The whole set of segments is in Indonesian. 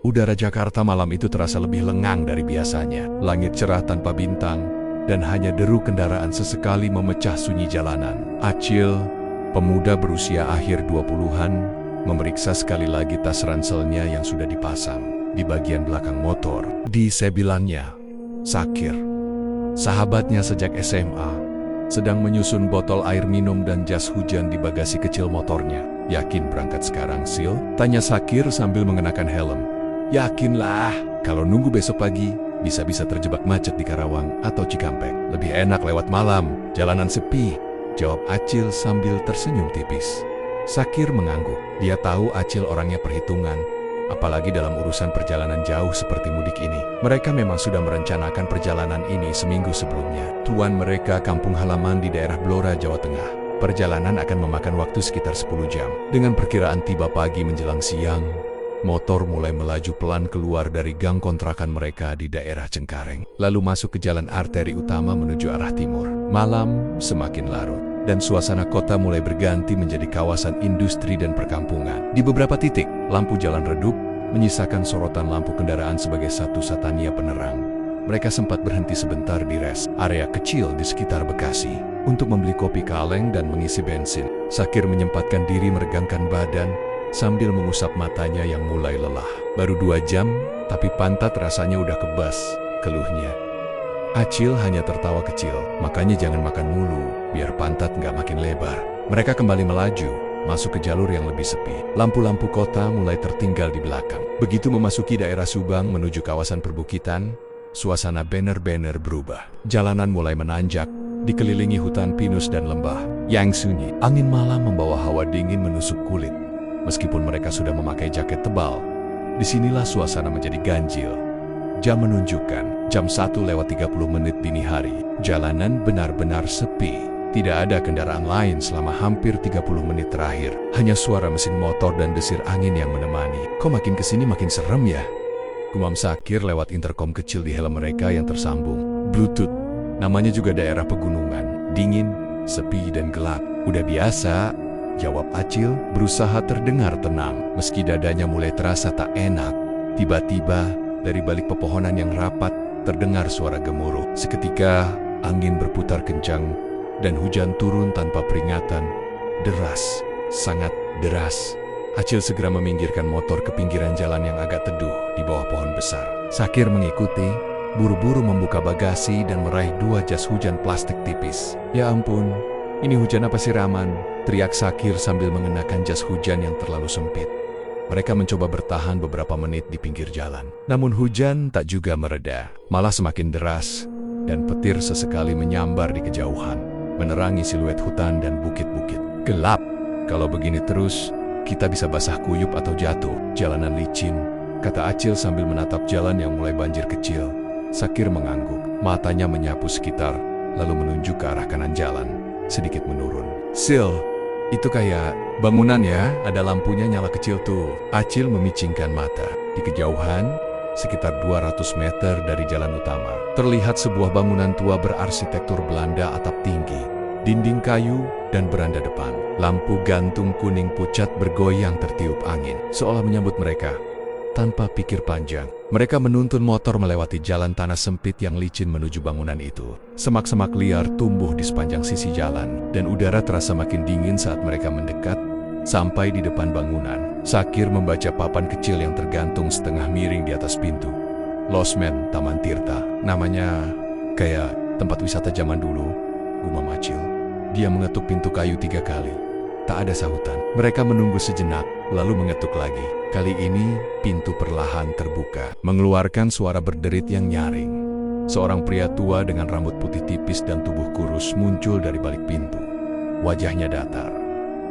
Udara Jakarta malam itu terasa lebih lengang dari biasanya. Langit cerah tanpa bintang, dan hanya deru kendaraan sesekali memecah sunyi jalanan. Acil, pemuda berusia akhir 20-an, memeriksa sekali lagi tas ranselnya yang sudah dipasang di bagian belakang motor. Di sebilannya, Sakir, sahabatnya sejak SMA, sedang menyusun botol air minum dan jas hujan di bagasi kecil motornya. "Yakin berangkat sekarang, Sil?" tanya Sakir sambil mengenakan helm. "Yakinlah, kalau nunggu besok pagi, bisa-bisa terjebak macet di Karawang atau Cikampek. Lebih enak lewat malam, jalanan sepi," jawab Acil sambil tersenyum tipis. Sakir mengangguk. Dia tahu Acil orangnya perhitungan, apalagi dalam urusan perjalanan jauh seperti mudik ini. Mereka memang sudah merencanakan perjalanan ini seminggu sebelumnya. Tuan mereka kampung halaman di daerah Blora, Jawa Tengah. Perjalanan akan memakan waktu sekitar 10 jam. Dengan perkiraan tiba pagi menjelang siang, motor mulai melaju pelan keluar dari gang kontrakan mereka di daerah Cengkareng, lalu masuk ke jalan arteri utama menuju arah timur. Malam semakin larut, dan suasana kota mulai berganti menjadi kawasan industri dan perkampungan. Di beberapa titik, lampu jalan redup, menyisakan sorotan lampu kendaraan sebagai satu-satunya penerang. Mereka sempat berhenti sebentar di rest area kecil di sekitar Bekasi untuk membeli kopi kaleng dan mengisi bensin. Sakir menyempatkan diri meregangkan badan sambil mengusap matanya yang mulai lelah. "Baru 2 jam, tapi pantat rasanya udah kebas," keluhnya. Acil hanya tertawa kecil. "Makanya jangan makan mulu, biar pantat nggak makin lebar." Mereka kembali melaju, masuk ke jalur yang lebih sepi. Lampu-lampu kota mulai tertinggal di belakang. Begitu memasuki daerah Subang menuju kawasan perbukitan, suasana banner-banner berubah. Jalanan mulai menanjak, dikelilingi hutan pinus dan lembah yang sunyi. Angin malam membawa hawa dingin menusuk kulit. Meskipun mereka sudah memakai jaket tebal, disinilah suasana menjadi ganjil. Jam menunjukkan jam 1:30 dini hari. Jalanan benar-benar sepi. Tidak ada kendaraan lain selama hampir 30 menit terakhir. Hanya suara mesin motor dan desir angin yang menemani. "Kok makin kesini makin serem ya?" gumam Sakir lewat interkom kecil di helm mereka yang tersambung Bluetooth. Namanya juga daerah pegunungan, dingin, sepi dan gelap. "Udah biasa," jawab Acil, berusaha terdengar tenang, meski dadanya mulai terasa tak enak. Tiba-tiba, dari balik pepohonan yang rapat, terdengar suara gemuruh. Seketika, angin berputar kencang, dan hujan turun tanpa peringatan. Deras, sangat deras. Acil segera meminggirkan motor ke pinggiran jalan yang agak teduh di bawah pohon besar. Sakir mengikuti, buru-buru membuka bagasi dan meraih 2 jas hujan plastik tipis. "Ya ampun, ini hujan apa siraman?" teriak Sakir sambil mengenakan jas hujan yang terlalu sempit. Mereka mencoba bertahan beberapa menit di pinggir jalan. Namun hujan tak juga mereda, malah semakin deras, dan petir sesekali menyambar di kejauhan, menerangi siluet hutan dan bukit-bukit. "Gelap, kalau begini terus, kita bisa basah kuyup atau jatuh. Jalanan licin," kata Acil sambil menatap jalan yang mulai banjir kecil. Sakir mengangguk, matanya menyapu sekitar, lalu menunjuk ke arah kanan jalan, sedikit menurun. "Sil, itu kayak bangunan ya, ada lampunya nyala kecil tuh." Acil memicingkan mata. Di kejauhan, sekitar 200 meter dari jalan utama, terlihat sebuah bangunan tua berarsitektur Belanda atap tinggi, dinding kayu, dan beranda depan. Lampu gantung kuning pucat bergoyang tertiup angin, seolah menyambut mereka. Tanpa pikir panjang, mereka menuntun motor melewati jalan tanah sempit yang licin menuju bangunan itu. Semak-semak liar tumbuh di sepanjang sisi jalan, dan udara terasa makin dingin saat mereka mendekat. Sampai di depan bangunan, Sakir membaca papan kecil yang tergantung setengah miring di atas pintu. "Losmen Taman Tirta." Namanya kayak tempat wisata zaman dulu, gumam Acil. Dia mengetuk pintu kayu 3 kali. Tak ada sahutan. Mereka menunggu sejenak, lalu mengetuk lagi. Kali ini, pintu perlahan terbuka, mengeluarkan suara berderit yang nyaring. Seorang pria tua dengan rambut putih tipis dan tubuh kurus muncul dari balik pintu. Wajahnya datar,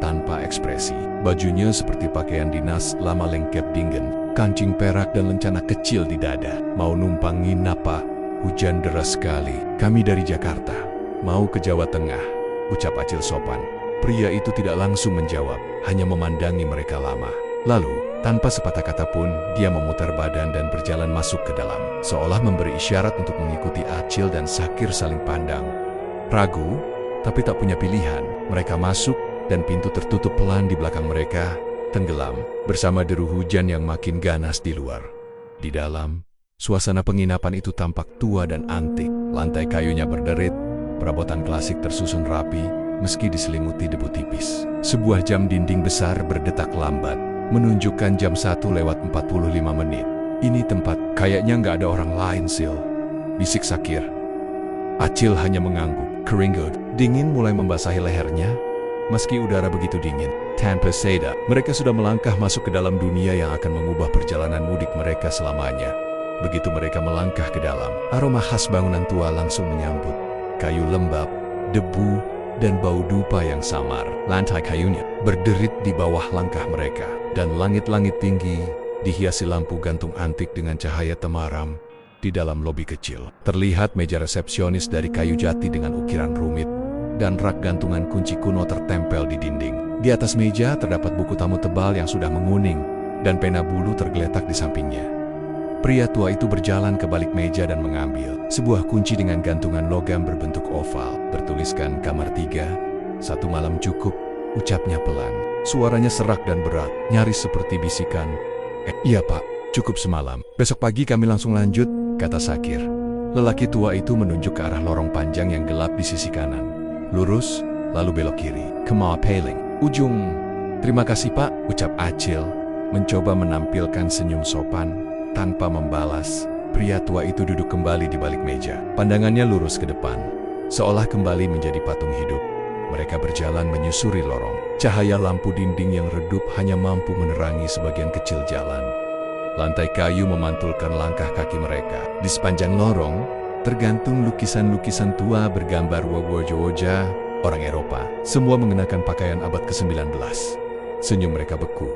tanpa ekspresi. Bajunya seperti pakaian dinas lama lengkap dingin, kancing perak dan lencana kecil di dada. "Mau numpang nginap, Pak? Hujan deras sekali. Kami dari Jakarta. Mau ke Jawa Tengah," ucap Acil sopan. Pria itu tidak langsung menjawab, hanya memandangi mereka lama. Lalu, tanpa sepatah kata pun, dia memutar badan dan berjalan masuk ke dalam, seolah memberi isyarat untuk mengikuti Acil dan Sakir saling pandang. Ragu, tapi tak punya pilihan, mereka masuk, dan pintu tertutup pelan di belakang mereka, tenggelam, bersama deru hujan yang makin ganas di luar. Di dalam, suasana penginapan itu tampak tua dan antik. Lantai kayunya berderit, perabotan klasik tersusun rapi, meski diselimuti debu tipis. Sebuah jam dinding besar berdetak lambat, menunjukkan jam 1:45. Ini tempat, kayaknya nggak ada orang lain, Sil, bisik Shakir. Acil hanya mengangguk. Keringat dingin mulai membasahi lehernya. Meski udara begitu dingin, tanpa sadar, mereka sudah melangkah masuk ke dalam dunia yang akan mengubah perjalanan mudik mereka selamanya. Begitu mereka melangkah ke dalam, aroma khas bangunan tua langsung menyambut. Kayu lembab, debu, dan bau dupa yang samar. Lantai kayunya berderit di bawah langkah mereka, dan langit-langit tinggi dihiasi lampu gantung antik dengan cahaya temaram. Di dalam lobi kecil, terlihat meja resepsionis dari kayu jati dengan ukiran rumit, dan rak gantungan kunci kuno tertempel di dinding. Di atas meja terdapat buku tamu tebal yang sudah menguning, dan pena bulu tergeletak di sampingnya. Pria tua itu berjalan ke balik meja dan mengambil sebuah kunci dengan gantungan logam berbentuk oval, bertuliskan kamar 3, 1 malam cukup, ucapnya pelan. Suaranya serak dan berat, nyaris seperti bisikan. Iya pak, cukup semalam. Besok pagi kami langsung lanjut, kata Shakir. Lelaki tua itu menunjuk ke arah lorong panjang yang gelap di sisi kanan. Lurus, lalu belok kiri. Kamar paling ujung. Terima kasih pak, ucap Acil, mencoba menampilkan senyum sopan. Tanpa membalas, pria tua itu duduk kembali di balik meja. Pandangannya lurus ke depan, seolah kembali menjadi patung hidup. Mereka berjalan menyusuri lorong. Cahaya lampu dinding yang redup hanya mampu menerangi sebagian kecil jalan. Lantai kayu memantulkan langkah kaki mereka. Di sepanjang lorong, tergantung lukisan-lukisan tua bergambar wajah orang Eropa. Semua mengenakan pakaian abad ke-19. Senyum mereka beku,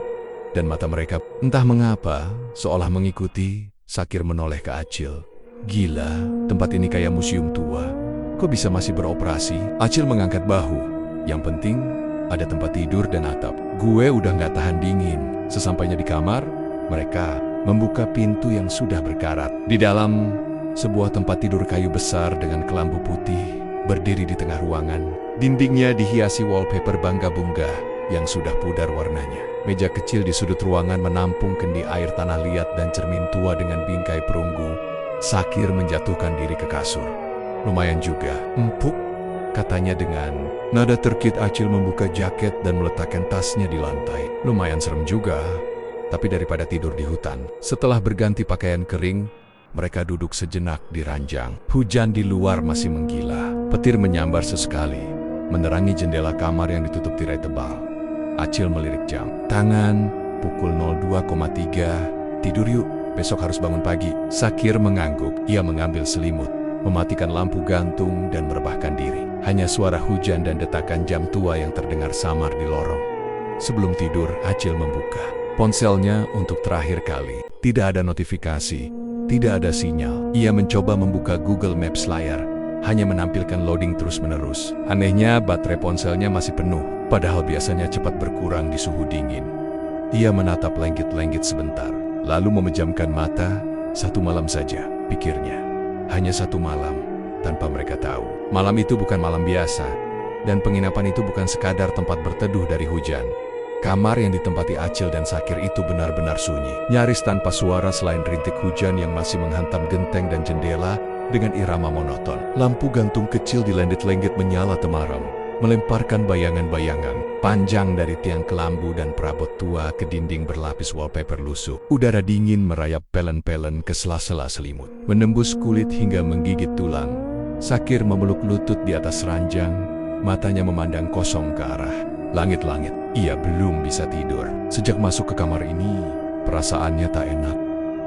dan mata mereka entah mengapa seolah mengikuti. Shakir menoleh ke Acil. Gila, tempat ini kayak museum tua. Kok bisa masih beroperasi? Acil mengangkat bahu. Yang penting, ada tempat tidur dan atap. Gue udah nggak tahan dingin. Sesampainya di kamar, mereka membuka pintu yang sudah berkarat. Di dalam, sebuah tempat tidur kayu besar dengan kelambu putih berdiri di tengah ruangan. Dindingnya dihiasi wallpaper bangga-bunga yang sudah pudar warnanya. Meja kecil di sudut ruangan menampung kendi air tanah liat dan cermin tua dengan bingkai perunggu. Shakir menjatuhkan diri ke kasur. Lumayan juga. Empuk, katanya dengan nada terkit. Acil membuka jaket dan meletakkan tasnya di lantai. Lumayan serem juga, tapi daripada tidur di hutan. Setelah berganti pakaian kering, mereka duduk sejenak di ranjang. Hujan di luar masih menggila. Petir menyambar sesekali, menerangi jendela kamar yang ditutup tirai tebal. Acil melirik jam. Tangan, pukul 02,3. Tidur yuk, besok harus bangun pagi. Shakir mengangguk. Ia mengambil selimut, mematikan lampu gantung dan merebahkan diri. Hanya suara hujan dan detakan jam tua yang terdengar samar di lorong. Sebelum tidur, Acil membuka ponselnya untuk terakhir kali. Tidak ada notifikasi, tidak ada sinyal. Ia mencoba membuka Google Maps layar, hanya menampilkan loading terus-menerus. Anehnya, baterai ponselnya masih penuh, padahal biasanya cepat berkurang di suhu dingin. Ia menatap lenggit-lenggit sebentar, lalu memejamkan mata. 1 malam saja, pikirnya. Hanya 1 malam, tanpa mereka tahu. Malam itu bukan malam biasa, dan penginapan itu bukan sekadar tempat berteduh dari hujan. Kamar yang ditempati Acil dan Shakir itu benar-benar sunyi. Nyaris tanpa suara selain rintik hujan yang masih menghantam genteng dan jendela dengan irama monoton. Lampu gantung kecil di lenggit-lenggit menyala temaram, melemparkan bayangan-bayangan panjang dari tiang kelambu dan perabot tua ke dinding berlapis wallpaper lusuh. Udara dingin merayap pelen-pelen ke sela-sela selimut, menembus kulit hingga menggigit tulang. Shakir memeluk lutut di atas ranjang, matanya memandang kosong ke arah langit-langit. Ia belum bisa tidur. Sejak masuk ke kamar ini, perasaannya tak enak.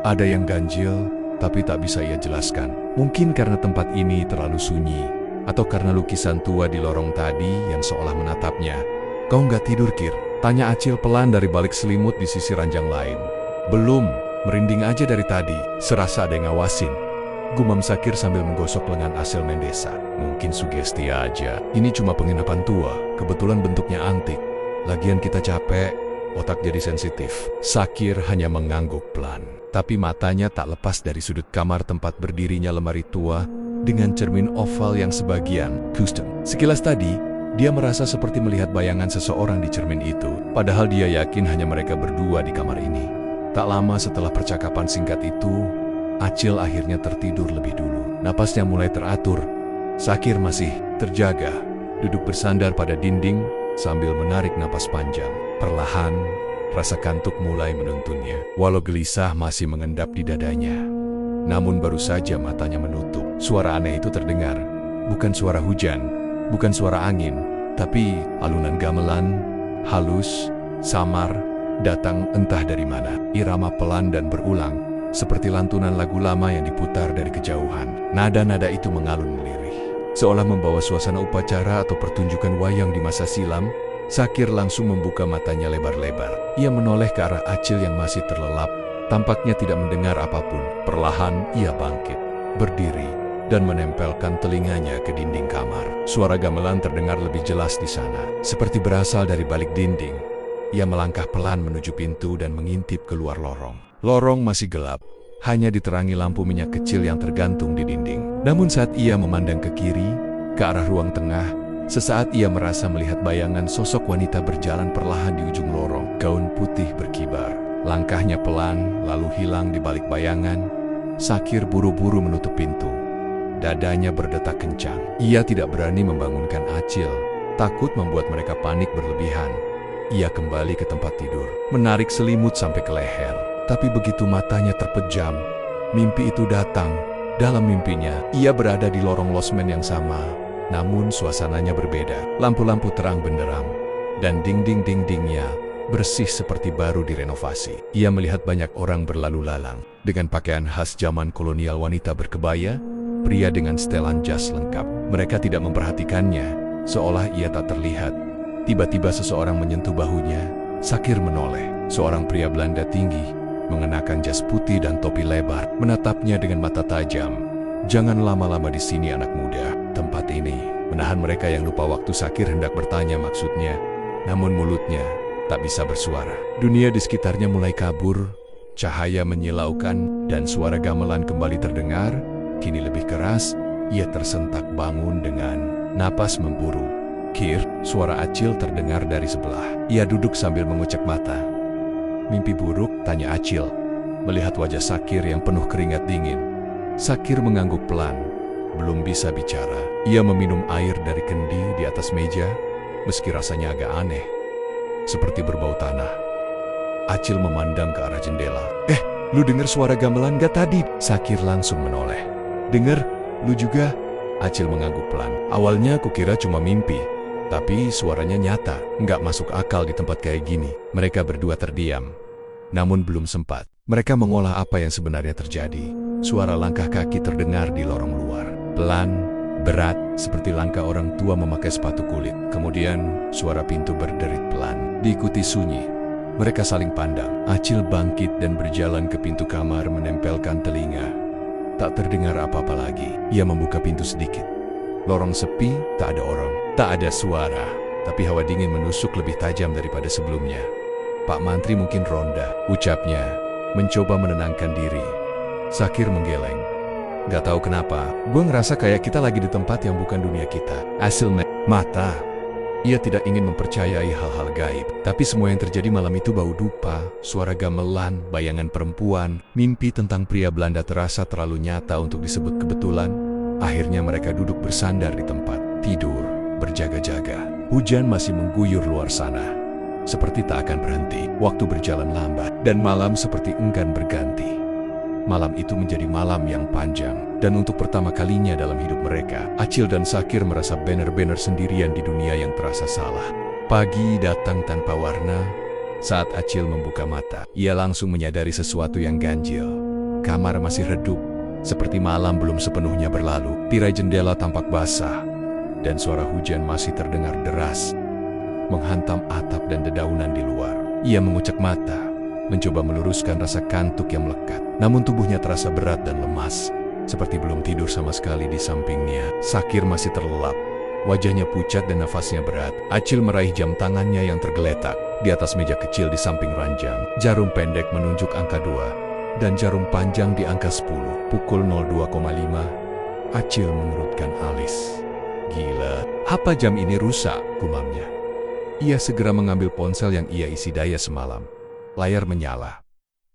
Ada yang ganjil, tapi tak bisa ia jelaskan. Mungkin karena tempat ini terlalu sunyi, atau karena lukisan tua di lorong tadi yang seolah menatapnya. Kau nggak tidur, Kir? Tanya Acil pelan dari balik selimut di sisi ranjang lain. Belum, merinding aja dari tadi. Serasa ada yang ngawasin, gumam Shakir sambil menggosok lengan Acil Mendesa. Mungkin sugesti aja. Ini cuma penginapan tua, kebetulan bentuknya antik. Lagian kita capek, otak jadi sensitif. Shakir hanya mengangguk pelan, tapi matanya tak lepas dari sudut kamar tempat berdirinya lemari tua dengan cermin oval yang sebagian custom. Sekilas tadi, dia merasa seperti melihat bayangan seseorang di cermin itu, padahal dia yakin hanya mereka berdua di kamar ini. Tak lama setelah percakapan singkat itu, Acil akhirnya tertidur lebih dulu. Napasnya mulai teratur. Sakir masih terjaga, duduk bersandar pada dinding sambil menarik napas panjang. Perlahan, rasa kantuk mulai menuntunnya, walau gelisah masih mengendap di dadanya. Namun baru saja matanya menutup, suara aneh itu terdengar. Bukan suara hujan, bukan suara angin, tapi alunan gamelan, halus, samar, datang entah dari mana. Irama pelan dan berulang, seperti lantunan lagu lama yang diputar dari kejauhan. Nada-nada itu mengalun melirih, seolah membawa suasana upacara atau pertunjukan wayang di masa silam. Sakir langsung membuka matanya lebar-lebar. Ia menoleh ke arah Acil yang masih terlelap, tampaknya tidak mendengar apapun. Perlahan ia bangkit, berdiri, dan menempelkan telinganya ke dinding kamar. Suara gamelan terdengar lebih jelas di sana, seperti berasal dari balik dinding. Ia melangkah pelan menuju pintu dan mengintip keluar lorong. Lorong masih gelap, hanya diterangi lampu minyak kecil yang tergantung di dinding. Namun saat ia memandang ke kiri, ke arah ruang tengah, sesaat ia merasa melihat bayangan sosok wanita berjalan perlahan di ujung lorong. Gaun putih berkibar, langkahnya pelan lalu hilang di balik bayangan. Sakir buru-buru menutup pintu. Dadanya berdetak kencang. Ia tidak berani membangunkan Acil, takut membuat mereka panik berlebihan. Ia kembali ke tempat tidur, menarik selimut sampai ke leher. Tapi begitu matanya terpejam, mimpi itu datang. Dalam mimpinya, ia berada di lorong losmen yang sama, namun suasananya berbeda. Lampu-lampu terang benderang, dan dinding-dindingnya bersih seperti baru direnovasi. Ia melihat banyak orang berlalu lalang, dengan pakaian khas zaman kolonial, wanita berkebaya, pria dengan setelan jas lengkap. Mereka tidak memperhatikannya, seolah ia tak terlihat. Tiba-tiba seseorang menyentuh bahunya. Sakir menoleh. Seorang pria Belanda tinggi, mengenakan jas putih dan topi lebar, menatapnya dengan mata tajam. "Jangan lama-lama di sini, anak muda. Tempat ini menahan mereka." Yang lupa waktu, Sakir hendak bertanya maksudnya, namun mulutnya tak bisa bersuara. Dunia di sekitarnya mulai kabur, cahaya menyilaukan, dan suara gamelan kembali terdengar, kini lebih keras. Ia tersentak bangun dengan napas memburu. "Kir," suara Acil terdengar dari sebelah. Ia duduk sambil mengucek mata. "Mimpi buruk?" tanya Acil, melihat wajah Sakir yang penuh keringat dingin. Sakir mengangguk pelan, belum bisa bicara. Ia meminum air dari kendi di atas meja, meski rasanya agak aneh, seperti berbau tanah. Acil memandang ke arah jendela. Lu dengar suara gamelan gak tadi?" Sakir langsung menoleh. "Dengar, lu juga?" Acil mengangguk pelan. "Awalnya kukira cuma mimpi, tapi suaranya nyata, nggak masuk akal di tempat kayak gini." Mereka berdua terdiam, namun belum sempat mereka mengolah apa yang sebenarnya terjadi. Suara langkah kaki terdengar di lorong luar, pelan, berat, seperti langkah orang tua memakai sepatu kulit. Kemudian suara pintu berderit pelan, diikuti sunyi. Mereka saling pandang. Acil bangkit dan berjalan ke pintu kamar, menempelkan telinga. Tak terdengar apa-apa lagi. Ia membuka pintu sedikit. Lorong sepi, tak ada orang, tak ada suara, tapi hawa dingin menusuk lebih tajam daripada sebelumnya. "Pak Mantri mungkin ronda," ucapnya, mencoba menenangkan diri. Sakir menggeleng. "Gak tahu kenapa, gue ngerasa kayak kita lagi di tempat yang bukan dunia kita." Acil mata. Ia tidak ingin mempercayai hal-hal gaib, tapi semua yang terjadi malam itu bau dupa, suara gamelan, bayangan perempuan, mimpi tentang pria Belanda terasa terlalu nyata untuk disebut kebetulan. Akhirnya mereka duduk bersandar di tempat tidur, berjaga-jaga. Hujan masih mengguyur luar sana, seperti tak akan berhenti. Waktu berjalan lambat, dan malam seperti enggan berganti. Malam itu menjadi malam yang panjang, dan untuk pertama kalinya dalam hidup mereka, Acil dan Sakir merasa benar-benar sendirian di dunia yang terasa salah. Pagi datang tanpa warna. Saat Acil membuka mata, ia langsung menyadari sesuatu yang ganjil. Kamar masih redup, seperti malam belum sepenuhnya berlalu. Tirai jendela tampak basah, dan suara hujan masih terdengar deras, menghantam atap dan dedaunan di luar. Ia mengucek mata, mencoba meluruskan rasa kantuk yang melekat. Namun tubuhnya terasa berat dan lemas, seperti belum tidur sama sekali. Di sampingnya, Sakir masih terlelap. Wajahnya pucat dan nafasnya berat. Acil meraih jam tangannya yang tergeletak. Di atas meja kecil di samping ranjang, jarum pendek menunjuk angka 2, dan jarum panjang di angka 10. Pukul 02,5. Acil mengerutkan alis. "Gila, apa jam ini rusak?" gumamnya. Ia segera mengambil ponsel yang ia isi daya semalam. Layar menyala.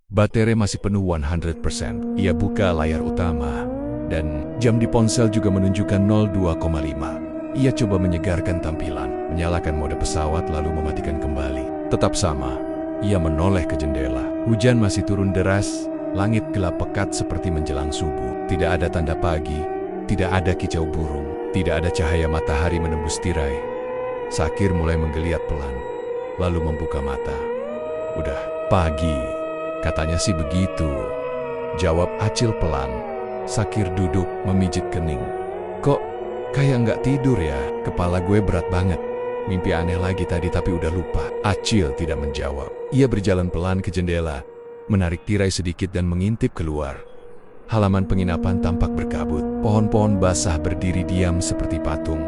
Baterai masih penuh 100%. Ia buka layar utama, dan jam di ponsel juga menunjukkan 02,5. Ia coba menyegarkan tampilan, menyalakan mode pesawat lalu mematikan kembali. Tetap sama, ia menoleh ke jendela. Hujan masih turun deras, langit gelap pekat seperti menjelang subuh. Tidak ada tanda pagi, tidak ada kicau burung, tidak ada cahaya matahari menembus tirai. Sakir mulai menggeliat pelan, lalu membuka mata. Udah pagi, katanya sih begitu, jawab Acil pelan. Sakir duduk memijit kening. Kok kayak nggak tidur ya? Kepala gue berat banget. Mimpi aneh lagi tadi tapi udah lupa. Acil tidak menjawab. Ia berjalan pelan ke jendela, menarik tirai sedikit dan mengintip keluar. Halaman penginapan tampak berkabut. Pohon-pohon basah berdiri diam seperti patung.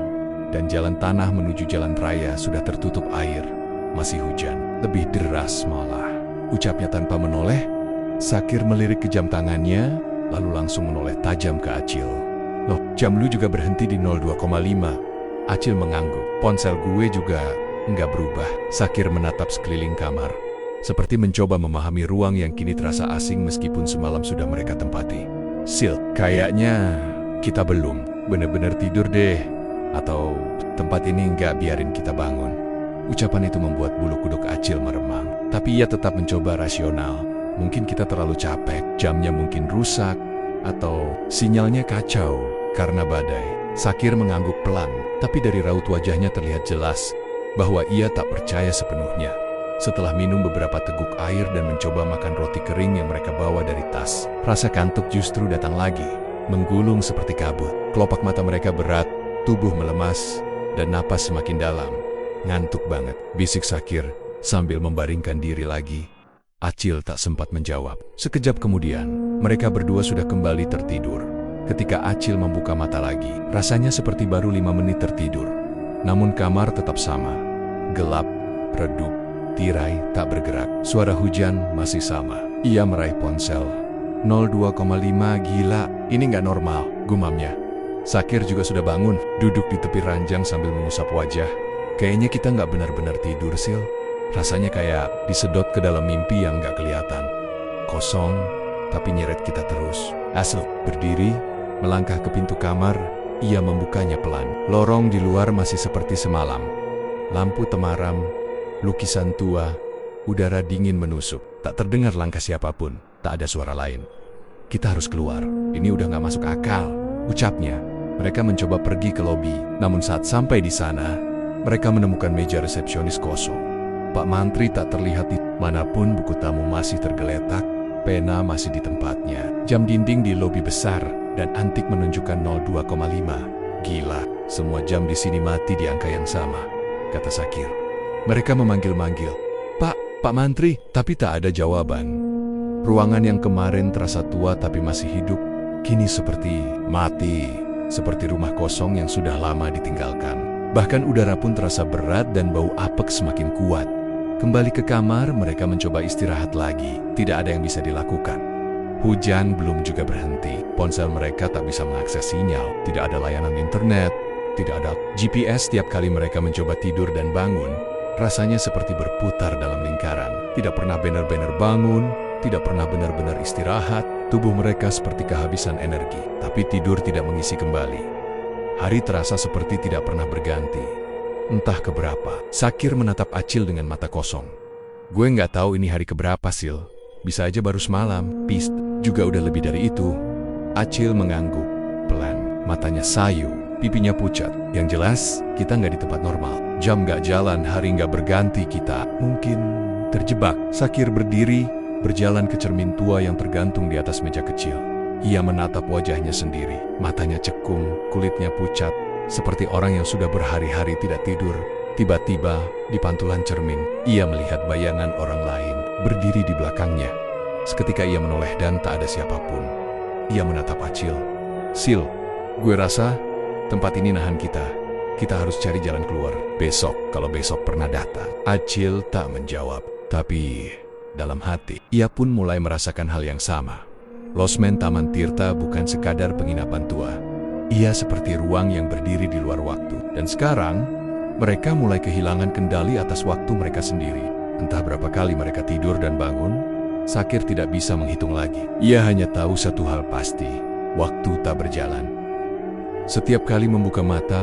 Dan jalan tanah menuju jalan raya sudah tertutup air. Masih hujan, lebih deras malah. Ucapnya tanpa menoleh. Sakir melirik ke jam tangannya, lalu langsung menoleh tajam ke Acil. Loh, jam lu juga berhenti di 02,5. Acil mengangguk. Ponsel gue juga nggak berubah. Sakir menatap sekeliling kamar, seperti mencoba memahami ruang yang kini terasa asing meskipun semalam sudah mereka tempati. Sil, kayaknya kita belum benar-benar tidur deh. Atau tempat ini nggak biarin kita bangun. Ucapan itu membuat bulu kuduk Acil meremang. Tapi ia tetap mencoba rasional. Mungkin kita terlalu capek, jamnya mungkin rusak, atau sinyalnya kacau karena badai. Sakir mengangguk pelan, tapi dari raut wajahnya terlihat jelas bahwa ia tak percaya sepenuhnya. Setelah minum beberapa teguk air dan mencoba makan roti kering yang mereka bawa dari tas, rasa kantuk justru datang lagi, menggulung seperti kabut. Kelopak mata mereka berat, tubuh melemas, dan napas semakin dalam. Ngantuk banget, bisik Sakir sambil membaringkan diri lagi. Acil tak sempat menjawab. Sekejap kemudian, mereka berdua sudah kembali tertidur. Ketika Acil membuka mata lagi, rasanya seperti baru 5 menit tertidur. Namun kamar tetap sama. Gelap, redup, tirai tak bergerak. Suara hujan masih sama. Ia meraih ponsel. 02,5, gila, ini nggak normal, gumamnya. Sakir juga sudah bangun, duduk di tepi ranjang sambil mengusap wajah. Kayaknya kita nggak benar-benar tidur, Sil. Rasanya kayak disedot ke dalam mimpi yang nggak kelihatan. Kosong, tapi nyeret kita terus. Acil berdiri, melangkah ke pintu kamar. Ia membukanya pelan. Lorong di luar masih seperti semalam. Lampu temaram, lukisan tua, udara dingin menusuk. Tak terdengar langkah siapapun, tak ada suara lain. Kita harus keluar, ini udah nggak masuk akal, ucapnya. Mereka mencoba pergi ke lobi, namun saat sampai di sana, mereka menemukan meja resepsionis kosong. Pak Mantri tak terlihat di manapun, buku tamu masih tergeletak, pena masih di tempatnya. Jam dinding di lobi besar dan antik menunjukkan 02,5. Gila, semua jam di sini mati di angka yang sama, kata Sakir. Mereka memanggil-manggil, Pak Mantri, tapi tak ada jawaban. Ruangan yang kemarin terasa tua tapi masih hidup, kini seperti mati, seperti rumah kosong yang sudah lama ditinggalkan. Bahkan udara pun terasa berat dan bau apek semakin kuat. Kembali ke kamar, mereka mencoba istirahat lagi. Tidak ada yang bisa dilakukan. Hujan belum juga berhenti. Ponsel mereka tak bisa mengakses sinyal. Tidak ada layanan internet. Tidak ada GPS. Setiap kali mereka mencoba tidur dan bangun, rasanya seperti berputar dalam lingkaran. Tidak pernah benar-benar bangun. Tidak pernah benar-benar istirahat. Tubuh mereka seperti kehabisan energi. Tapi tidur tidak mengisi kembali. Hari terasa seperti tidak pernah berganti. Entah keberapa. Sakir menatap Acil dengan mata kosong. Gue nggak tahu ini hari keberapa, Sil. Bisa aja baru semalam. Pist, juga udah lebih dari itu. Acil mengangguk pelan. Matanya sayu, pipinya pucat. Yang jelas, kita nggak di tempat normal. Jam nggak jalan, hari nggak berganti, kita mungkin terjebak. Sakir berdiri, berjalan ke cermin tua yang tergantung di atas meja kecil. Ia menatap wajahnya sendiri. Matanya cekung, kulitnya pucat. Seperti orang yang sudah berhari-hari tidak tidur. Tiba-tiba, di pantulan cermin, ia melihat bayangan orang lain berdiri di belakangnya. Seketika ia menoleh dan tak ada siapapun. Ia menatap Acil. Sil, gue rasa tempat ini nahan kita. Kita harus cari jalan keluar. Besok, kalau besok pernah datang. Acil tak menjawab. Tapi, dalam hati, ia pun mulai merasakan hal yang sama. Losmen Taman Tirta bukan sekadar penginapan tua. Ia seperti ruang yang berdiri di luar waktu. Dan sekarang, mereka mulai kehilangan kendali atas waktu mereka sendiri. Entah berapa kali mereka tidur dan bangun, Sakir tidak bisa menghitung lagi. Ia hanya tahu satu hal pasti, waktu tak berjalan. Setiap kali membuka mata,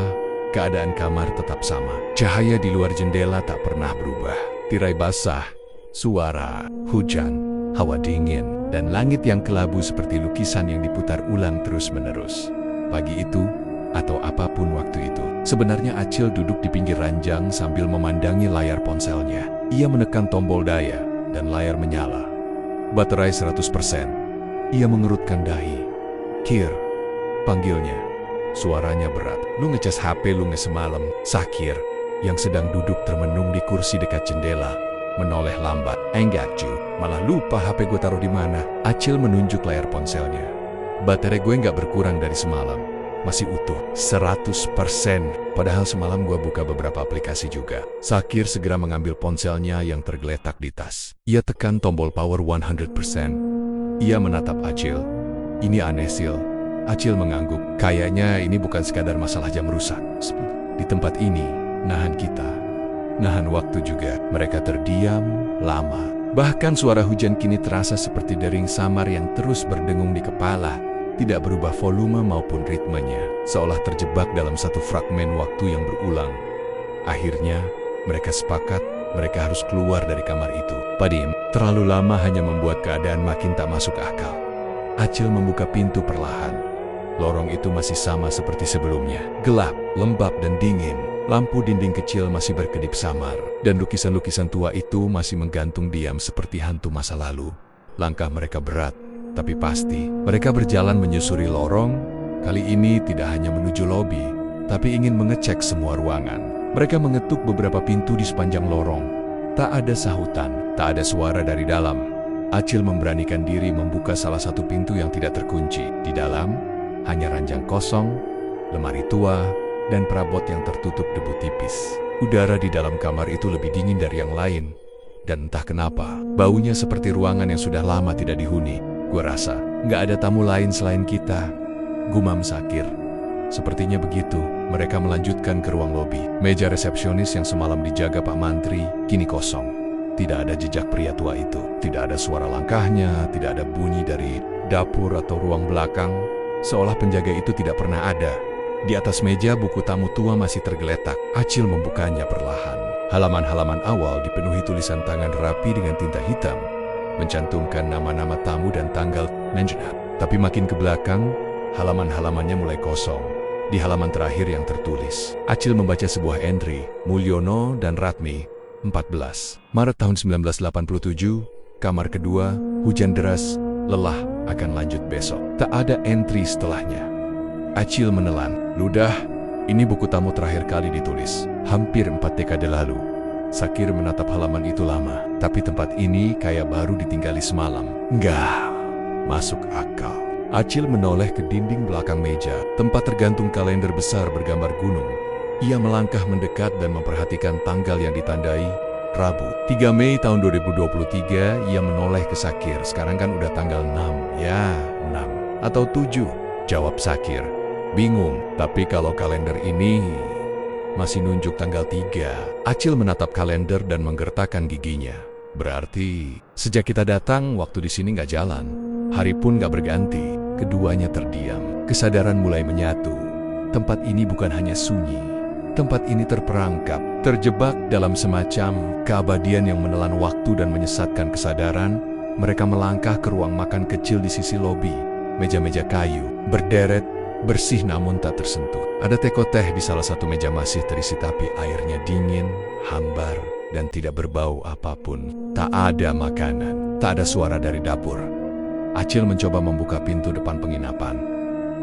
keadaan kamar tetap sama. Cahaya di luar jendela tak pernah berubah. Tirai basah, suara, hujan, hawa dingin, dan langit yang kelabu seperti lukisan yang diputar ulang terus-menerus. Pagi itu, atau apapun waktu itu, sebenarnya Acil duduk di pinggir ranjang sambil memandangi layar ponselnya. Ia menekan tombol daya, dan layar menyala. Baterai 100%. Ia mengerutkan dahi. "Kir," panggilnya. Suaranya berat. "Lu ngecas HP lu nggak semalam?" Sakir, yang sedang duduk termenung di kursi dekat jendela, menoleh lambat. "Enggak, Ju. Malah lupa HP gue taruh di mana." Acil menunjuk layar ponselnya. "Baterai gue nggak berkurang dari semalam. Masih utuh, 100%. Padahal semalam gue buka beberapa aplikasi juga." Sakir segera mengambil ponselnya yang tergeletak di tas. Ia tekan tombol power 100%. Ia menatap Acil. "Ini aneh, Sil." Acil mengangguk. "Kayaknya ini bukan sekadar masalah jam rusak. Di tempat ini, nahan kita. Nahan waktu juga." Mereka terdiam lama. Bahkan suara hujan kini terasa seperti dering samar yang terus berdengung di kepala. Tidak berubah volume maupun ritmenya, seolah terjebak dalam satu fragmen waktu yang berulang. Akhirnya, mereka sepakat mereka harus keluar dari kamar itu. Padim, terlalu lama hanya membuat keadaan makin tak masuk akal. Acil membuka pintu perlahan. Lorong itu masih sama seperti sebelumnya. Gelap, lembab, dan dingin. Lampu dinding kecil masih berkedip samar, dan lukisan-lukisan tua itu masih menggantung diam seperti hantu masa lalu. Langkah mereka berat, tapi pasti. Mereka berjalan menyusuri lorong, kali ini tidak hanya menuju lobi, tapi ingin mengecek semua ruangan. Mereka mengetuk beberapa pintu di sepanjang lorong. Tak ada sahutan, tak ada suara dari dalam. Acil memberanikan diri membuka salah satu pintu yang tidak terkunci. Di dalam, hanya ranjang kosong, lemari tua, dan perabot yang tertutup debu tipis. Udara di dalam kamar itu lebih dingin dari yang lain. Dan entah kenapa, baunya seperti ruangan yang sudah lama tidak dihuni. "Gua rasa, nggak ada tamu lain selain kita," gumam Sakir. Sepertinya begitu. Mereka melanjutkan ke ruang lobi. Meja resepsionis yang semalam dijaga Pak Mantri, kini kosong. Tidak ada jejak pria tua itu. Tidak ada suara langkahnya, tidak ada bunyi dari dapur atau ruang belakang. Seolah penjaga itu tidak pernah ada. Di atas meja, buku tamu tua masih tergeletak. Acil membukanya perlahan. Halaman-halaman awal dipenuhi tulisan tangan rapi dengan tinta hitam, mencantumkan nama-nama tamu dan tanggal menjenat. Tapi makin ke belakang, halaman-halamannya mulai kosong. Di halaman terakhir yang tertulis, Acil membaca sebuah entry, Mulyono dan Ratmi, 14 Maret tahun 1987, kamar kedua, hujan deras, lelah, akan lanjut besok. Tak ada entry setelahnya. Acil menelan. "Ludah, ini buku tamu terakhir kali ditulis, hampir 4 dekade lalu." Sakir menatap halaman itu lama, tapi tempat ini kayak baru ditinggali semalam. Nggak masuk akal. Acil menoleh ke dinding belakang meja, tempat tergantung kalender besar bergambar gunung. Ia melangkah mendekat dan memperhatikan tanggal yang ditandai Rabu, 3 Mei tahun 2023. Ia menoleh ke Sakir. "Sekarang kan udah tanggal 6, ya 6 atau 7, jawab Sakir. Bingung, tapi kalau kalender ini masih nunjuk tanggal 3. Acil menatap kalender dan menggertakkan giginya. Berarti, sejak kita datang, waktu di sini nggak jalan. Hari pun nggak berganti. Keduanya terdiam. Kesadaran mulai menyatu. Tempat ini bukan hanya sunyi. Tempat ini terperangkap, terjebak dalam semacam keabadian yang menelan waktu dan menyesatkan kesadaran. Mereka melangkah ke ruang makan kecil di sisi lobi. Meja-meja kayu, berderet, bersih namun tak tersentuh. Ada teko teh di salah satu meja masih terisi, tapi airnya dingin, hambar, dan tidak berbau apapun. Tak ada makanan, tak ada suara dari dapur. Acil mencoba membuka pintu depan penginapan.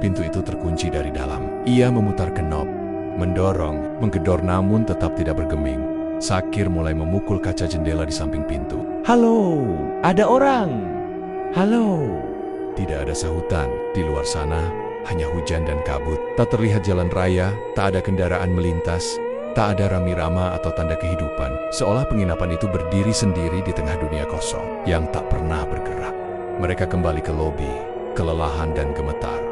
Pintu itu terkunci dari dalam. Ia memutar knob, mendorong, menggedor namun tetap tidak bergeming. Sakir mulai memukul kaca jendela di samping pintu. "Halo, ada orang! Halo!" Tidak ada sahutan. Di luar sana, hanya hujan dan kabut. Tak terlihat jalan raya, tak ada kendaraan melintas, tak ada rami-rama atau tanda kehidupan. Seolah penginapan itu berdiri sendiri di tengah dunia kosong yang tak pernah bergerak. Mereka kembali ke lobi, kelelahan dan gemetar.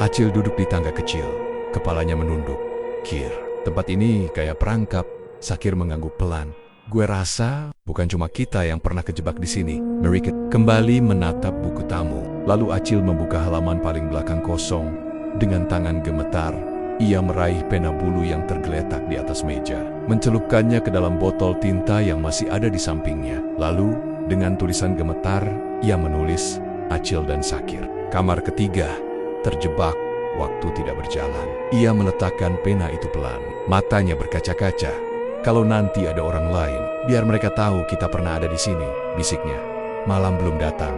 Acil duduk di tangga kecil, kepalanya menunduk. "Kir, tempat ini kayak perangkap." Sakir mengangguk pelan. Gue rasa bukan cuma kita yang pernah kejebak di sini. Mary kembali menatap buku tamu. Lalu Acil membuka halaman paling belakang kosong. Dengan tangan gemetar, ia meraih pena bulu yang tergeletak di atas meja. Mencelupkannya ke dalam botol tinta yang masih ada di sampingnya. Lalu, dengan tulisan gemetar, ia menulis Acil dan Sakir. Kamar ketiga, terjebak, waktu tidak berjalan. Ia meletakkan pena itu pelan. Matanya berkaca-kaca. Kalau nanti ada orang lain, biar mereka tahu kita pernah ada di sini, bisiknya. Malam belum datang,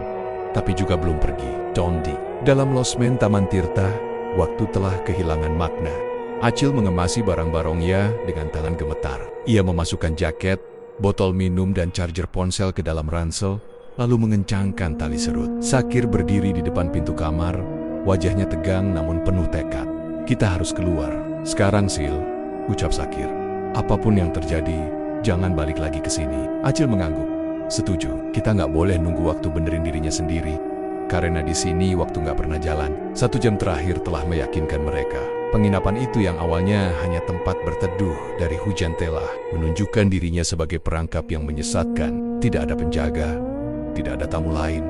tapi juga belum pergi. Dondi. Dalam losmen Taman Tirta, waktu telah kehilangan makna. Acil mengemasi barang-barangnya dengan tangan gemetar. Ia memasukkan jaket, botol minum dan charger ponsel ke dalam ransel, lalu mengencangkan tali serut. Sakir berdiri di depan pintu kamar, wajahnya tegang namun penuh tekad. Kita harus keluar. Sekarang, Sil, ucap Sakir. Apapun yang terjadi, jangan balik lagi ke sini. Acil mengangguk. Setuju, kita nggak boleh nunggu waktu benerin dirinya sendiri. Karena di sini waktu nggak pernah jalan. 1 jam terakhir telah meyakinkan mereka. Penginapan itu yang awalnya hanya tempat berteduh dari hujan telah menunjukkan dirinya sebagai perangkap yang menyesatkan. Tidak ada penjaga, tidak ada tamu lain,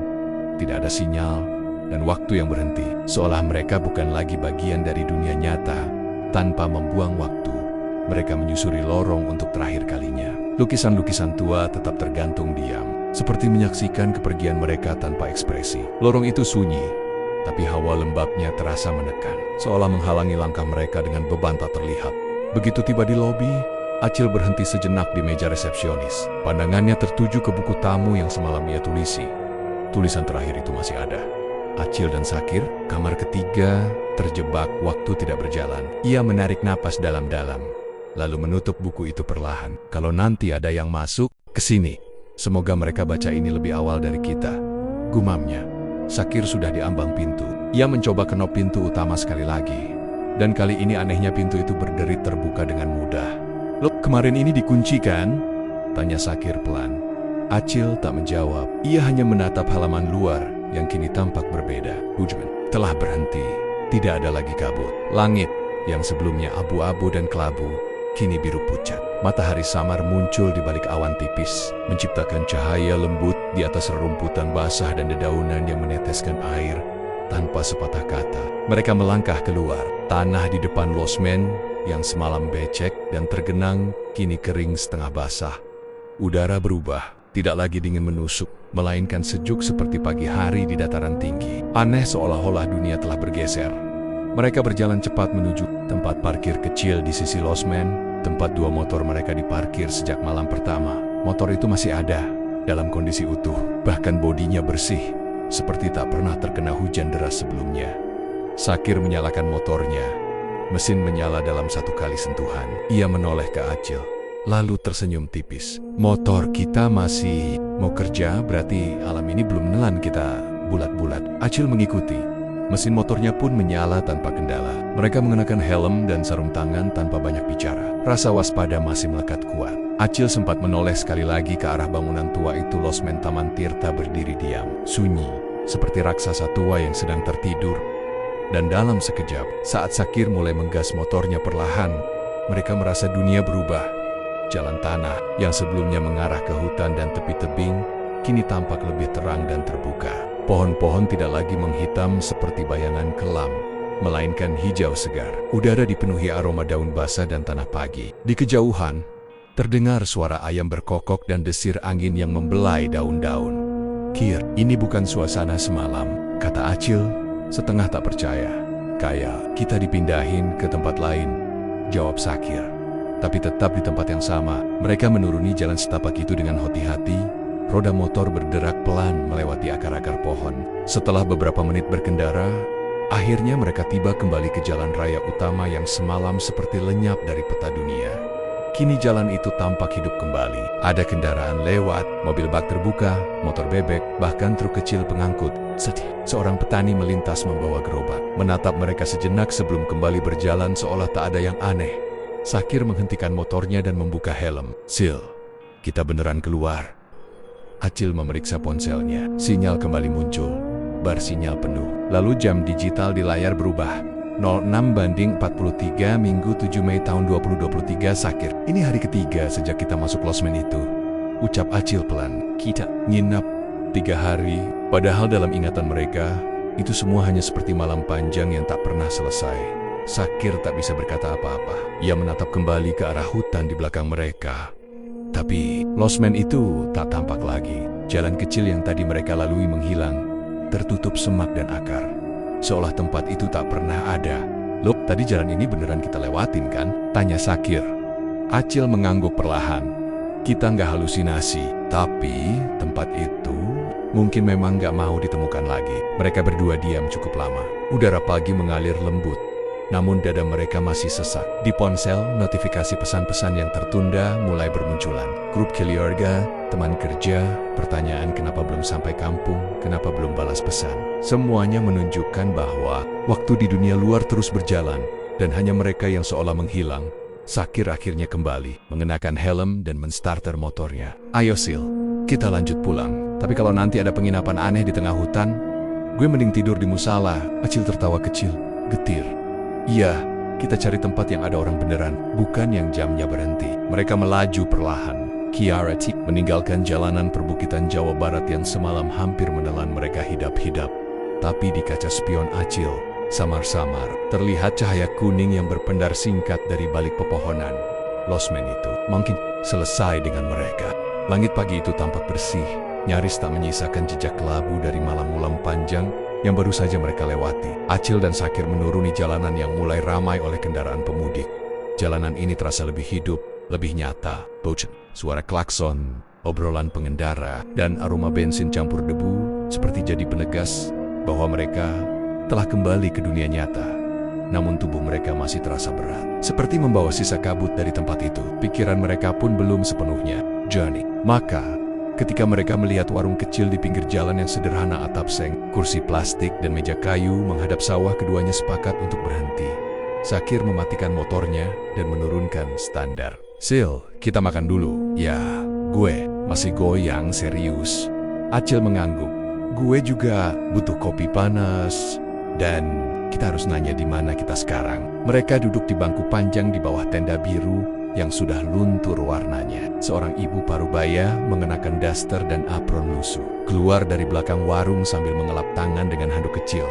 tidak ada sinyal, dan waktu yang berhenti. Seolah mereka bukan lagi bagian dari dunia nyata. Tanpa membuang waktu, mereka menyusuri lorong untuk terakhir kalinya. Lukisan-lukisan tua tetap tergantung diam, seperti menyaksikan kepergian mereka tanpa ekspresi. Lorong itu sunyi, tapi hawa lembabnya terasa menekan, seolah menghalangi langkah mereka dengan beban tak terlihat. Begitu tiba di lobi, Acil berhenti sejenak di meja resepsionis. Pandangannya tertuju ke buku tamu yang semalam ia tulisi. Tulisan terakhir itu masih ada. Acil dan Sakir, kamar ketiga, terjebak, waktu tidak berjalan. Ia menarik napas dalam-dalam, lalu menutup buku itu perlahan. Kalau nanti ada yang masuk ke sini, semoga mereka baca ini lebih awal dari kita, gumamnya. Sakir sudah di ambang pintu. Ia mencoba kenop pintu utama sekali lagi. Dan kali ini anehnya pintu itu berderit terbuka dengan mudah. "Loh, kemarin ini dikunci kan?" tanya Sakir pelan. Acil tak menjawab. Ia hanya menatap halaman luar yang kini tampak berbeda. Hujan telah berhenti. Tidak ada lagi kabut. Langit yang sebelumnya abu-abu dan kelabu kini biru pucat. Matahari samar muncul di balik awan tipis, menciptakan cahaya lembut di atas rerumputan basah dan dedaunan yang meneteskan air tanpa sepatah kata. Mereka melangkah keluar. Tanah di depan losmen yang semalam becek dan tergenang kini kering setengah basah. Udara berubah, tidak lagi dingin menusuk, melainkan sejuk seperti pagi hari di dataran tinggi. Aneh, seolah-olah dunia telah bergeser. Mereka berjalan cepat menuju tempat parkir kecil di sisi losmen, tempat 2 motor mereka diparkir sejak malam pertama. Motor itu masih ada, dalam kondisi utuh, bahkan bodinya bersih, seperti tak pernah terkena hujan deras sebelumnya. Sakir menyalakan motornya. Mesin menyala dalam 1 kali sentuhan. Ia menoleh ke Acil, lalu tersenyum tipis. "Motor kita masih mau kerja, berarti alam ini belum nelan kita bulat-bulat." Acil mengikuti. Mesin motornya pun menyala tanpa kendala. Mereka mengenakan helm dan sarung tangan tanpa banyak bicara. Rasa waspada masih melekat kuat. Acil sempat menoleh sekali lagi ke arah bangunan tua itu. Losmen Taman Tirta berdiri diam, sunyi, seperti raksasa tua yang sedang tertidur. Dan dalam sekejap, saat Sakir mulai menggas motornya perlahan, mereka merasa dunia berubah. Jalan tanah yang sebelumnya mengarah ke hutan dan tepi tebing, kini tampak lebih terang dan terbuka. Pohon-pohon tidak lagi menghitam seperti bayangan kelam, melainkan hijau segar. Udara dipenuhi aroma daun basah dan tanah pagi. Di kejauhan, terdengar suara ayam berkokok dan desir angin yang membelai daun-daun. "Kir, ini bukan suasana semalam," kata Acil, setengah tak percaya. "Kayak kita dipindahin ke tempat lain," jawab Sakir. Tapi tetap di tempat yang sama. Mereka menuruni jalan setapak itu dengan hati-hati. Roda motor berderak pelan melewati akar-akar pohon. Setelah beberapa menit berkendara, akhirnya mereka tiba kembali ke jalan raya utama yang semalam seperti lenyap dari peta dunia. Kini jalan itu tampak hidup kembali. Ada kendaraan lewat, mobil bak terbuka, motor bebek, bahkan truk kecil pengangkut. Sedih, seorang petani melintas membawa gerobak. Menatap mereka sejenak sebelum kembali berjalan seolah tak ada yang aneh. Sakir menghentikan motornya dan membuka helm. "Sil, kita beneran keluar." Acil memeriksa ponselnya. Sinyal kembali muncul. Bar sinyal penuh. Lalu jam digital di layar berubah. 06:43 Minggu 7 Mei tahun 2023 Sakir. Ini hari ketiga sejak kita masuk losmen itu. Ucap Acil pelan. Kita nginap 3 hari. Padahal dalam ingatan mereka, itu semua hanya seperti malam panjang yang tak pernah selesai. Sakir tak bisa berkata apa-apa. Ia menatap kembali ke arah hutan di belakang mereka. Tapi losmen itu tak tampak lagi. Jalan kecil yang tadi mereka lalui menghilang, tertutup semak dan akar. Seolah tempat itu tak pernah ada. Loh, tadi jalan ini beneran kita lewatin kan? Tanya Sakir. Acil mengangguk perlahan. Kita nggak halusinasi, tapi tempat itu mungkin memang nggak mau ditemukan lagi. Mereka berdua diam cukup lama. Udara pagi mengalir lembut, namun dada mereka masih sesak. Di ponsel, notifikasi pesan-pesan yang tertunda mulai bermunculan. Grup keluarga, teman kerja, pertanyaan kenapa belum sampai kampung, kenapa belum balas pesan. Semuanya menunjukkan bahwa waktu di dunia luar terus berjalan, dan hanya mereka yang seolah menghilang. Sakir akhirnya kembali, mengenakan helm dan menstarter motornya. Ayo Sil, kita lanjut pulang. Tapi kalau nanti ada penginapan aneh di tengah hutan, gue mending tidur di musala. Acil tertawa kecil, getir. Iya, kita cari tempat yang ada orang beneran, bukan yang jamnya berhenti. Mereka melaju perlahan. Kiara meninggalkan jalanan perbukitan Jawa Barat yang semalam hampir menelan mereka hidap-hidap. Tapi di kaca spion Acil, samar-samar, terlihat cahaya kuning yang berpendar singkat dari balik pepohonan. Losmen itu mungkin selesai dengan mereka. Langit pagi itu tampak bersih, nyaris tak menyisakan jejak kelabu dari malam-malam panjang yang baru saja mereka lewati. Acil dan Sakir menuruni jalanan yang mulai ramai oleh kendaraan pemudik. Jalanan ini terasa lebih hidup, lebih nyata. Bocen, suara klakson, obrolan pengendara, dan aroma bensin campur debu seperti jadi penegas bahwa mereka telah kembali ke dunia nyata. Namun tubuh mereka masih terasa berat, seperti membawa sisa kabut dari tempat itu. Pikiran mereka pun belum sepenuhnya jernih. Maka ketika mereka melihat warung kecil di pinggir jalan yang sederhana atap seng, kursi plastik dan meja kayu menghadap sawah, keduanya sepakat untuk berhenti. Sakir mematikan motornya dan menurunkan standar. Sil, kita makan dulu. Ya, gue masih goyang serius. Acil mengangguk. Gue juga butuh kopi panas. Dan kita harus nanya di mana kita sekarang. Mereka duduk di bangku panjang di bawah tenda biru yang sudah luntur warnanya. Seorang ibu parubaya mengenakan daster dan apron lusuh keluar dari belakang warung sambil mengelap tangan dengan handuk kecil.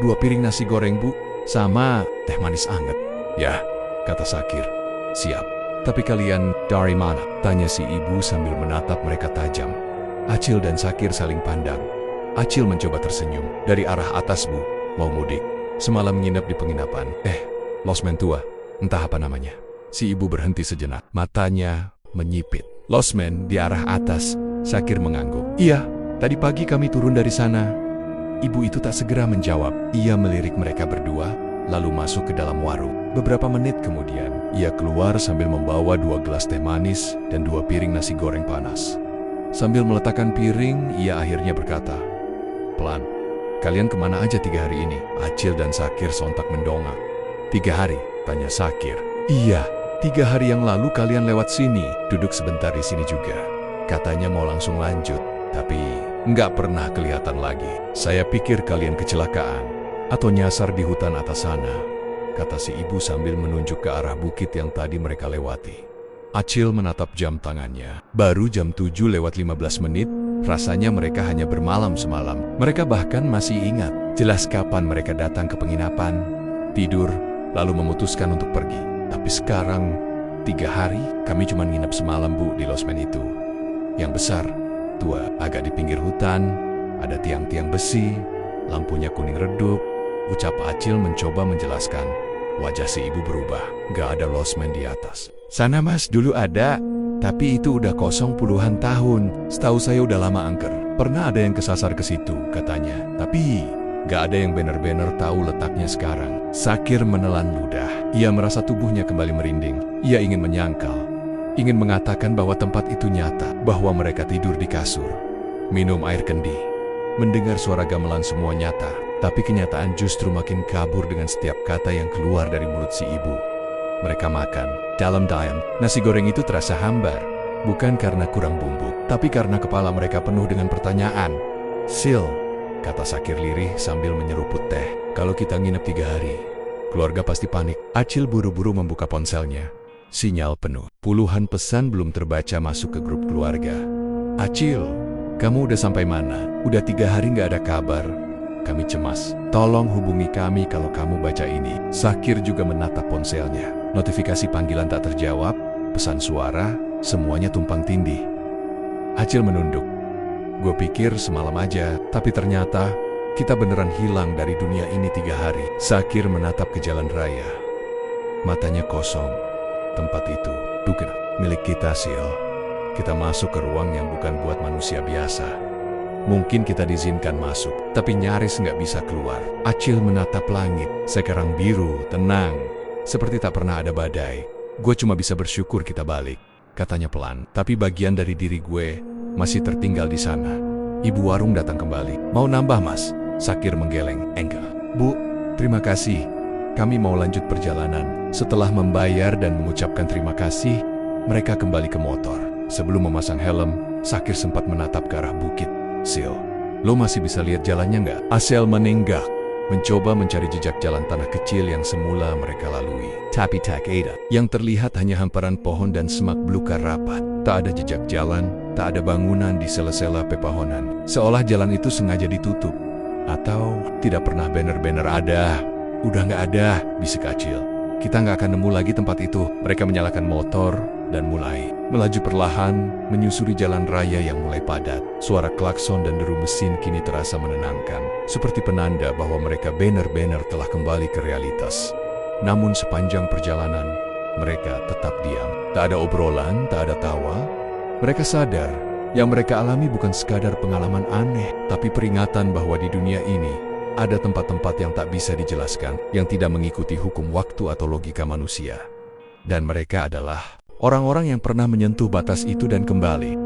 2 piring nasi goreng bu, sama teh manis anget. Ya, kata Sakir. Siap. Tapi kalian dari mana? Tanya si ibu sambil menatap mereka tajam. Acil dan Sakir saling pandang. Acil mencoba tersenyum. Dari arah atas bu, mau mudik. Semalam nginep di penginapan. Losmen tua, entah apa namanya. Si ibu berhenti sejenak, matanya menyipit. Losmen di arah atas, Sakir mengangguk. Iya, tadi pagi kami turun dari sana. Ibu itu tak segera menjawab. Ia melirik mereka berdua, lalu masuk ke dalam warung. Beberapa menit kemudian, ia keluar sambil membawa 2 gelas teh manis dan 2 piring nasi goreng panas. Sambil meletakkan piring, ia akhirnya berkata, pelan, kalian kemana aja 3 hari ini? Acil dan Sakir sontak mendongak. 3 hari? Tanya Sakir. Iya, 3 hari yang lalu kalian lewat sini, duduk sebentar di sini juga. Katanya mau langsung lanjut, tapi nggak pernah kelihatan lagi. Saya pikir kalian kecelakaan atau nyasar di hutan atas sana, kata si ibu sambil menunjuk ke arah bukit yang tadi mereka lewati. Acil menatap jam tangannya. Baru jam 7:15 menit, rasanya mereka hanya bermalam semalam. Mereka bahkan masih ingat jelas kapan mereka datang ke penginapan, tidur, lalu memutuskan untuk pergi. Tapi sekarang, 3 hari, kami cuma nginep semalam bu di losmen itu. Yang besar, tua, agak di pinggir hutan, ada tiang-tiang besi, lampunya kuning redup. Ucap Acil mencoba menjelaskan. Wajah si ibu berubah. Gak ada losmen di atas. Sana mas, dulu ada, tapi itu udah kosong puluhan tahun. Setahu saya udah lama angker. Pernah ada yang kesasar ke situ, katanya. Tapi gak ada yang benar-benar tahu letaknya sekarang. Sakir menelan ludah. Ia merasa tubuhnya kembali merinding. Ia ingin menyangkal, ingin mengatakan bahwa tempat itu nyata, bahwa mereka tidur di kasur, minum air kendi, mendengar suara gamelan, semua nyata. Tapi kenyataan justru makin kabur dengan setiap kata yang keluar dari mulut si ibu. Mereka makan. Dalam diam, nasi goreng itu terasa hambar. Bukan karena kurang bumbu, tapi karena kepala mereka penuh dengan pertanyaan. Sil, kata Sakir lirih sambil menyeruput teh. Kalau kita nginep 3 hari, Keluarga pasti panik. Acil buru-buru membuka ponselnya. Sinyal penuh. Puluhan pesan belum terbaca masuk ke grup keluarga. Acil, kamu udah sampai mana? Udah 3 hari nggak ada kabar. Kami cemas. Tolong hubungi kami kalau kamu baca ini. Sakir juga menatap ponselnya. Notifikasi panggilan tak terjawab, pesan suara, semuanya tumpang tindih. Acil menunduk. Gue pikir semalam aja, tapi ternyata kita beneran hilang dari dunia ini 3 hari. Sakir menatap ke jalan raya. Matanya kosong. Tempat itu bukan milik kita, Sil. Kita masuk ke ruang yang bukan buat manusia biasa. Mungkin kita diizinkan masuk, tapi nyaris nggak bisa keluar. Acil menatap langit, sekarang biru, tenang, seperti tak pernah ada badai. Gue cuma bisa bersyukur kita balik, katanya pelan. Tapi bagian dari diri gue masih tertinggal di sana. Ibu warung datang kembali. Mau nambah, Mas? Sakir menggeleng. Enggak. Bu, terima kasih. Kami mau lanjut perjalanan. Setelah membayar dan mengucapkan terima kasih, mereka kembali ke motor. Sebelum memasang helm, Sakir sempat menatap ke arah bukit. Sil, lo masih bisa lihat jalannya nggak? Asel menenggak, mencoba mencari jejak jalan tanah kecil yang semula mereka lalui. Tapi tak ada. Yang terlihat hanya hamparan pohon dan semak belukar rapat. Tak ada jejak jalan, tak ada bangunan di sela-sela pepohonan. Seolah jalan itu sengaja ditutup. Atau tidak pernah banner-banner ada. Udah nggak ada, bisik Acil. Kita nggak akan nemu lagi tempat itu. Mereka menyalakan motor dan mulai melaju perlahan, menyusuri jalan raya yang mulai padat. Suara klakson dan deru mesin kini terasa menenangkan, seperti penanda bahwa mereka benar-benar telah kembali ke realitas. Namun sepanjang perjalanan, mereka tetap diam. Tak ada obrolan, tak ada tawa. Mereka sadar, yang mereka alami bukan sekadar pengalaman aneh, tapi peringatan bahwa di dunia ini, ada tempat-tempat yang tak bisa dijelaskan, yang tidak mengikuti hukum waktu atau logika manusia. Dan mereka adalah orang-orang yang pernah menyentuh batas itu dan kembali.